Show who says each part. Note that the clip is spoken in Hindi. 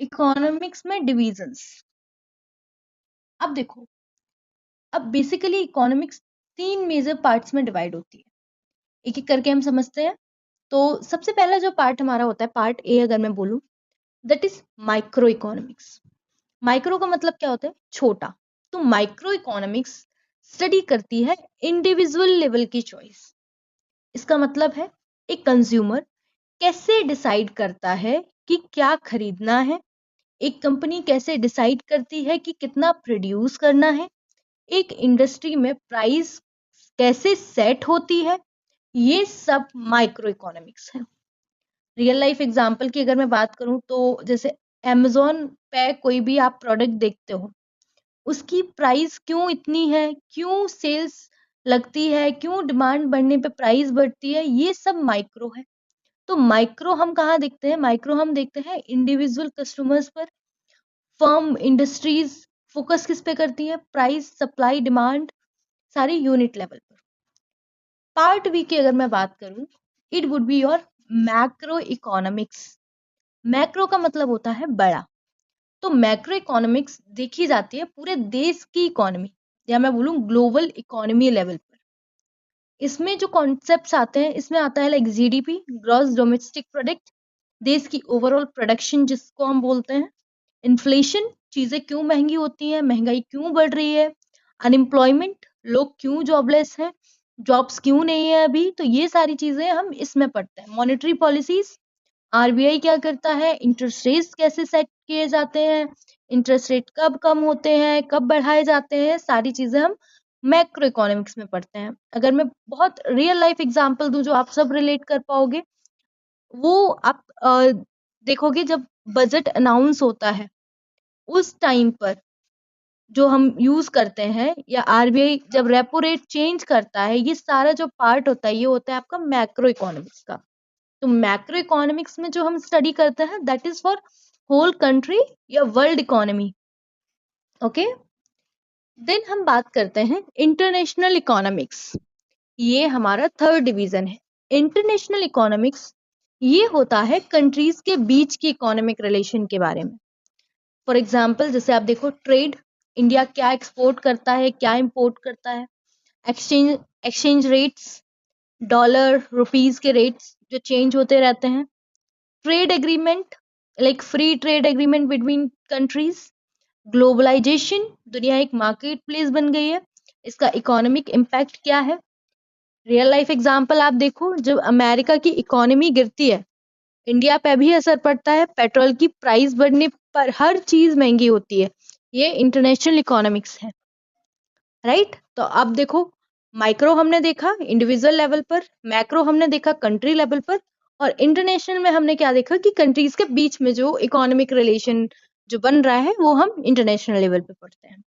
Speaker 1: इकोनॉमिक्स में डिविजन्स। अब देखो, अब बेसिकली इकोनॉमिक्स 3 मेजर पार्ट्स में डिवाइड होती है। एक एक करके हम समझते हैं। तो सबसे पहला जो पार्ट हमारा होता है, पार्ट ए अगर मैं बोलूं, that is micro economics. Micro का मतलब क्या होता है? छोटा। तो माइक्रो इकोनॉमिक्स स्टडी करती है इंडिविजुअल लेवल की चॉइस। इसका मतलब है एक कंज्यूमर कैसे डिसाइड करता है कि क्या खरीदना है, एक कंपनी कैसे डिसाइड करती है कि कितना प्रोड्यूस करना है, एक इंडस्ट्री में प्राइस कैसे सेट होती है, ये सब माइक्रो इकोनॉमिक्स है। रियल लाइफ एग्जांपल की अगर मैं बात करूं तो जैसे अमेज़न पे कोई भी आप प्रोडक्ट देखते हो, उसकी प्राइस क्यों इतनी है, क्यों सेल्स लगती है, क्यों डिमांड बढ़ने पे प्राइस बढ़ती है, ये सब माइक्रो है। तो माइक्रो हम कहाँ देखते हैं? माइक्रो हम देखते हैं इंडिविजुअल कस्टमर्स पर। फर्म इंडस्ट्रीज फोकस किस पे करती है? प्राइस, सप्लाई, डिमांड, सारी यूनिट लेवल पर। पार्ट बी की अगर मैं बात करूं, it would be your macro economics. Macro का मतलब होता है बड़ा। तो मैक्रो इकोनॉमिक्स देखी जाती है पूरे देश की इकोनॉमी, या मैं बोलूं ग्लोबल इकोनॉमी लेवल पर। इसमें जो कॉन्सेप्ट्स आते हैं, इसमें आता है like GDP, gross domestic product, देश की ओवरऑल प्रोडक्शन जिसको हम बोलते हैं, इन्फ्लेशन, चीजें क्यों महंगी होती हैं, महंगाई क्यों बढ़ रही है, अनएम्प्लॉयमेंट, लोग क्यों जॉबलेस हैं, जॉब्स क्यों नहीं है अभी, तो ये सारी चीजें हम इसमें पढ़ते हैं। मॉनेटरी पॉलिसीज, आरबीआई क्या करता है, इंटरेस्ट रेट्स कैसे सेट किए जाते हैं, इंटरेस्ट रेट कब कम होते हैं, कब बढ़ाए जाते हैं, सारी चीजें हम मैक्रो इकोनॉमिक्स में पढ़ते हैं। अगर मैं बहुत रियल लाइफ एग्जांपल दूं जो आप सब रिलेट कर पाओगे, वो आप देखोगे जब बजट अनाउंस होता है उस टाइम पर जो हम यूज करते हैं, या आरबीआई जब रेपो रेट चेंज करता है, ये सारा जो पार्ट होता है ये होता है आपका मैक्रो इकोनॉमिक्स का। तो मैक्रो इकोनॉमिक्स में जो हम स्टडी करते हैं that is for whole country या वर्ल्ड इकोनॉमी। ओके, देन हम बात करते हैं इंटरनेशनल इकोनॉमिक्स। ये हमारा थर्ड डिवीजन है। इंटरनेशनल इकोनॉमिक्स ये होता है कंट्रीज के बीच की इकोनॉमिक रिलेशन के बारे में। फॉर एग्जाम्पल जैसे आप देखो ट्रेड, इंडिया क्या एक्सपोर्ट करता है, क्या इंपोर्ट करता है, एक्सचेंज रेट्स, डॉलर रुपीज के रेट्स जो चेंज होते रहते हैं, trade agreement like free trade agreement between countries, globalization, दुनिया एक मार्केट प्लेस बन गई है, इसका इकोनॉमिक इम्पैक्ट क्या है। रियल लाइफ एग्जांपल आप देखो, जब अमेरिका की इकोनॉमी गिरती है, इंडिया पे भी असर पड़ता है, पेट्रोल की प्राइस बढ़ने पर हर चीज महंगी होती है। ये इंटरनेशनल इकोनॉमिक्स है, राइट। तो अब देखो, माइक्रो हमने देखा इंडिविजुअल लेवल पर, मैक्रो हमने देखा कंट्री लेवल पर, और इंटरनेशनल में हमने क्या देखा कि कंट्रीज के बीच में जो इकोनॉमिक रिलेशन जो बन रहा है वो हम इंटरनेशनल लेवल पे पढ़ते हैं।